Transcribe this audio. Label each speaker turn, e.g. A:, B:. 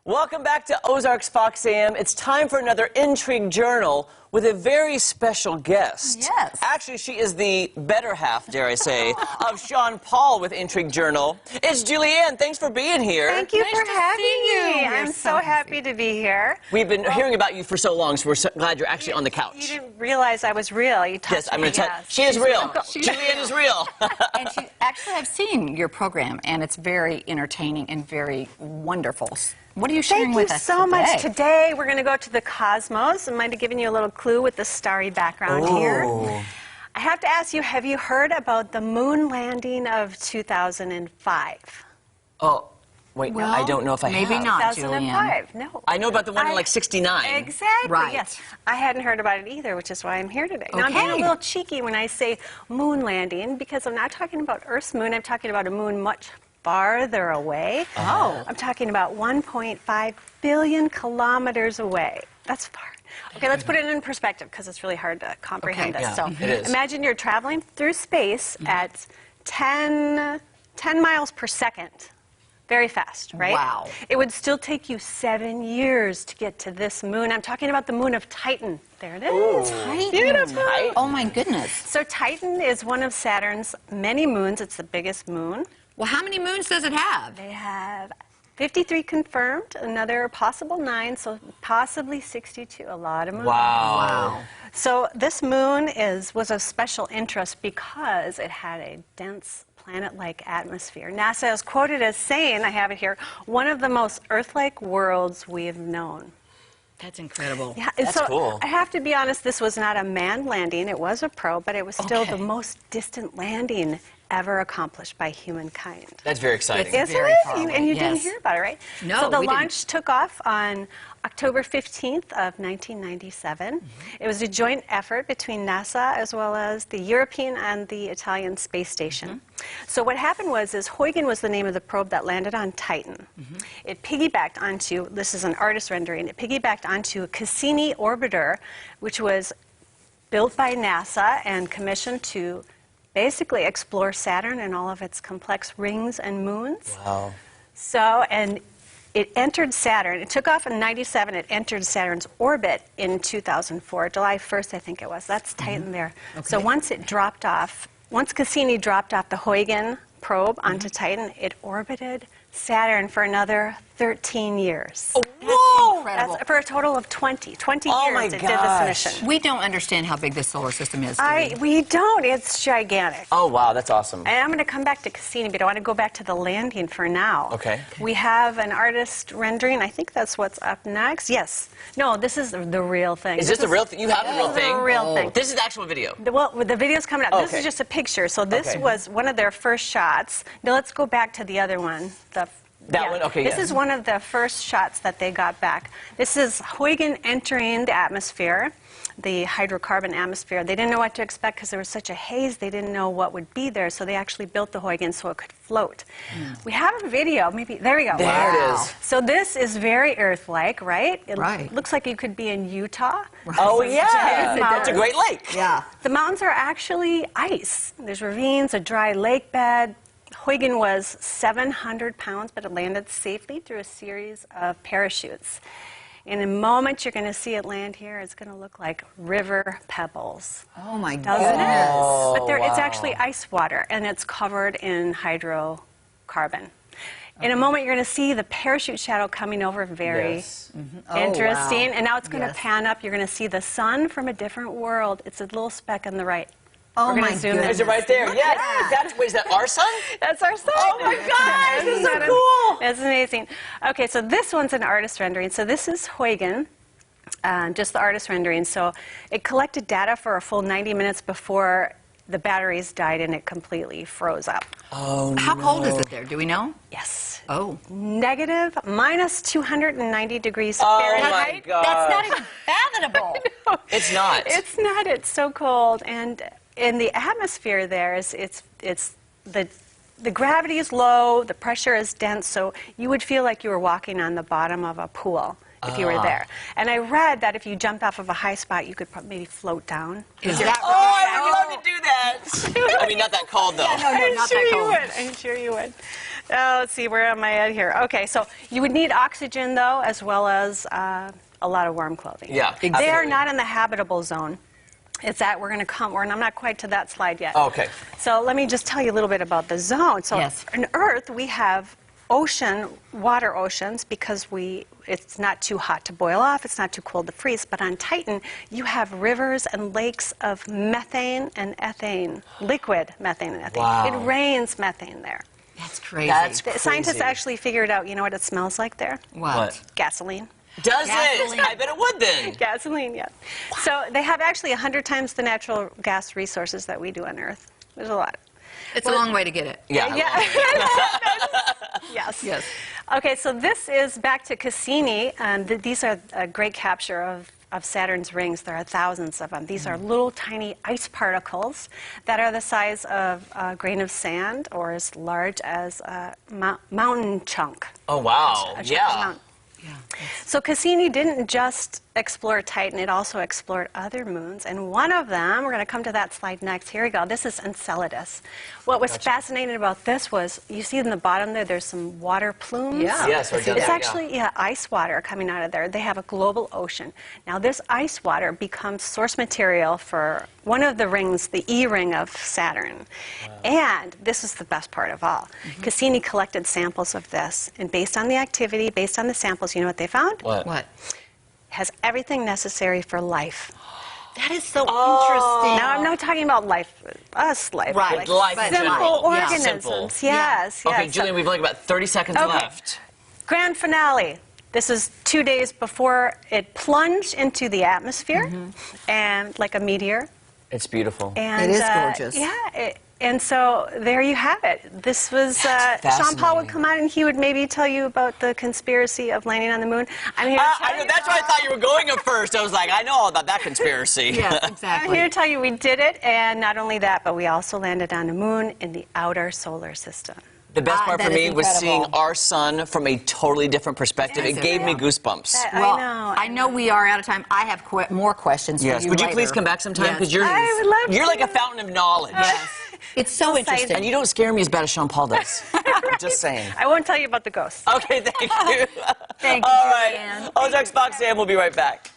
A: Welcome back to Ozarks Fox AM. It's time for another Intrigue Journal with a very special guest.
B: Yes.
A: Actually, she is the better half, dare I say, of Sean Paul with Intrigue Journal. It's Julianne. Thanks for being here.
B: Thank you for having me.
C: I'm so happy to be here.
A: We've been hearing about you for so long, so we're so glad you're actually on the couch.
C: You didn't realize I was real. You touched
A: Yes, I'm going to tell you.
C: Yes.
A: She is real.
B: She's
A: Julianne is real.
B: And actually, I've seen your program, and it's very entertaining and very wonderful. What are you sharing with us
C: Thank you so much. Today, we're going to go to the cosmos. I might have given you a little clue with the starry background here. I have to ask you, have you heard about the moon landing of 2005?
A: Oh, wait,
B: Well,
A: I don't know if I have.
B: maybe not.
C: 2005, no.
A: I know about the one in like 69.
C: Exactly,
B: Right.
C: yes. I hadn't heard about it either, which is why I'm here today. Now, I'm being a
B: Okay.
C: little cheeky when I say moon landing, because I'm not talking about Earth's moon. I'm talking about a moon much farther away.
B: Oh.
C: I'm talking about 1.5 billion kilometers away. That's far. Okay, let's put it in perspective, because it's really hard to comprehend
B: Okay,
C: this.
A: yeah,
C: So
A: it is.
C: imagine you're traveling through space at 10 miles per second. Very fast, right?
B: Wow.
C: It would still take you 7 years to get to this moon. I'm talking about the moon of Titan. There it is.
B: Titan.
C: Beautiful.
B: Oh, my goodness.
C: So Titan is one of Saturn's many moons. It's the biggest moon.
B: Well, how many moons does it have?
C: They have 53 confirmed, another possible 9, so possibly 62. A lot of moons.
A: Wow.
C: So this moon was of special interest because it had a dense planet-like atmosphere. NASA is quoted as saying, I have it here, one of the most Earth-like worlds we have known.
B: That's incredible.
C: Yeah, and
A: That's
C: so
A: cool.
C: I have to be honest, this was not a manned landing. It was a probe, but it was still
B: Okay.
C: the most distant landing ever accomplished by humankind.
A: That's very exciting.
B: It's
C: Isn't
B: very
C: it?
B: far away,
C: And you didn't
B: yes.
C: hear about it, right?
B: No,
C: So the
B: we didn't.
C: launch took off on October 15th of 1997. It was a joint effort between NASA as well as the European and the Italian space station. So what happened was Huygens was the name of the probe that landed on Titan. It piggybacked onto, this is an artist rendering, it piggybacked onto a Cassini orbiter, which was built by NASA and commissioned to basically explore Saturn and all of its complex rings and moons.
A: Wow.
C: So, and it entered Saturn. It took off in 97. It entered Saturn's orbit in 2004, July 1st, I think it was. That's Titan there. So once it dropped off, once Cassini dropped off the Huygens probe onto Titan, it orbited Saturn for another 13 years.
B: Whoa! Incredible.
C: That's for a total of 20
A: Oh my
C: years it did
A: gosh.
C: this mission.
B: We don't understand how big this solar system is. do we?
C: We don't. It's gigantic.
A: Oh, wow, that's awesome.
C: And I'm going to come back to Cassini, but I want to go back to the landing for now.
A: Okay.
C: We have an artist rendering. I think that's what's up next. Yes. No, this is the real thing.
A: Is this the real thing? You have the real
C: This is
A: thing?
C: the real thing.
A: This is the actual video.
C: Well, the video's coming up. This
A: Okay.
C: is just a picture. So this
A: Okay.
C: was one of their first shots. Now let's go back to the other one.
A: That one? Okay,
C: This
A: yeah.
C: is one of the first shots that they got back. This is Huygens entering the atmosphere, the hydrocarbon atmosphere. They didn't know what to expect because there was such a haze. They didn't know what would be there, so they actually built the Huygens so it could float. We have a video. Maybe there we go.
A: There it is.
C: So this is very Earth-like, right? It
B: Right.
C: looks like you could be in Utah.
A: Oh, yeah.
C: Giant
A: That's a Great Lake.
B: Yeah.
C: The mountains are actually ice. There's ravines, a dry lake bed. Huygens was 700 pounds, but it landed safely through a series of parachutes. In a moment, you're going to see it land here. It's going to look like river pebbles.
B: Oh, my
C: Doesn't
B: goodness.
C: it? But it's
A: wow.
C: actually ice water, and it's covered in hydrocarbon. In a moment, you're going to see the parachute shadow coming over, very
A: Yes.
C: interesting.
B: wow.
C: And now it's going to
B: Yes.
C: pan up. You're going to see the sun from a different world. It's a little speck on the right.
B: Oh,
C: We're gonna
B: my
C: zoom in.
B: goodness.
A: Is it right there?
B: Look
A: Yeah.
B: at that.
A: Wait, is that our sun?
C: That's our sun.
A: Oh my gosh, this is so cool.
C: That's amazing. Okay, so this one's an artist rendering. So this is Huygens, just the artist rendering. So it collected data for a full 90 minutes before the batteries died and it completely froze up.
A: Oh, no.
B: How cold is it there? Do we know?
C: Yes.
B: Oh.
C: Negative, minus 290 degrees
A: Oh,
C: Fahrenheit.
A: my God.
B: That's not even fathomable.
A: It's not.
C: It's not. It's so cold, and in the atmosphere there it's the gravity is low, the pressure is dense, so you would feel like you were walking on the bottom of a pool if you were there. And I read that if you jumped off of a high spot, you could maybe float down.
B: Is that
A: Oh, I would love to do that. I mean, not that cold, though.
B: No, not that cold.
C: I'm sure you would. let's see, where am I at here? Okay, so you would need oxygen, though, as well as a lot of warm clothing.
A: Yeah,
C: They are
A: absolutely.
C: not in the habitable zone. It's that we're going to come, and I'm not quite to that slide yet.
A: Okay.
C: So let me just tell you a little bit about the zone. So
B: Yes.
C: on Earth, we have water oceans, because it's not too hot to boil off, it's not too cold to freeze. But on Titan, you have rivers and lakes of methane and ethane, liquid methane and ethane.
A: Wow.
C: It rains methane there.
B: That's crazy.
A: That's
C: The scientists
A: crazy.
C: actually figured out, you know what it smells like there?
B: what?
C: Gasoline.
A: Does
B: Gasoline.
A: it? I bet it would then.
C: Gasoline, yeah. So they have actually 100 times the natural gas resources that we do on Earth. There's a lot.
B: It's a long way to get it.
A: Yeah.
C: Yes.
B: Yes.
C: Okay, so this is back to Cassini. These are a great capture of Saturn's rings. There are thousands of them. These are little tiny ice particles that are the size of a grain of sand or as large as a mountain chunk.
A: Oh, wow.
C: A chunk of
A: Yeah.
C: mountain. So Cassini didn't just explore Titan, it also explored other moons. And one of them, we're going to come to that slide next. Here we go. This is Enceladus. What was fascinating about this was, you see in the bottom there, there's some water plumes.
B: Yeah.
A: Yes, we're done
C: It's
A: that,
C: actually ice water coming out of there. They have a global ocean. Now this ice water becomes source material for one of the rings, the E ring of Saturn. And this is the best part of all. Cassini collected samples of this, and based on the activity, based on the samples, you know what they found?
B: What?
C: Has everything necessary for life.
B: That is so interesting.
C: Now I'm not talking about life, us life.
A: Right,
C: like
A: life in
C: simple
A: general. Yeah.
C: organisms.
A: Simple.
C: Yes, yes.
A: Okay, Julian, we've only got about 30 seconds
C: Okay.
A: left.
C: Grand finale. This is 2 days before it plunged into the atmosphere, and like a meteor.
A: It's beautiful.
C: And,
B: It is gorgeous.
C: And so there you have it. This was Sean Paul
A: fascinating.
C: would come out and he would maybe tell you about the conspiracy of landing on the moon. I'm here to tell
A: I know,
C: you.
A: that's where I thought you were going at first. I was like, I know all about that conspiracy.
B: Yes,
C: I'm
B: exactly.
C: here to tell you we did it, and not only that, but we also landed on the moon in the outer solar system.
A: The best part
B: that
A: for
B: is
A: me was seeing
B: incredible.
A: our sun from a totally different perspective.
B: Yes,
A: it gave me goosebumps.
B: Well,
C: I know.
B: we are out of time. I have more questions for
A: Yes.
B: you
A: Would you
B: later.
A: please come back sometime?
B: Yes,
A: Because you're,
C: I would love
A: you're
C: to.
A: like a fountain of knowledge.
B: It's so
C: So
B: interesting.
A: And you don't scare me as bad as Sean Paul does. I'm just saying.
C: I won't tell you about the ghosts.
A: Okay, thank you.
B: Thank you,
A: All right.
B: Julianne.
A: Ozarks Fox Sam will be right back.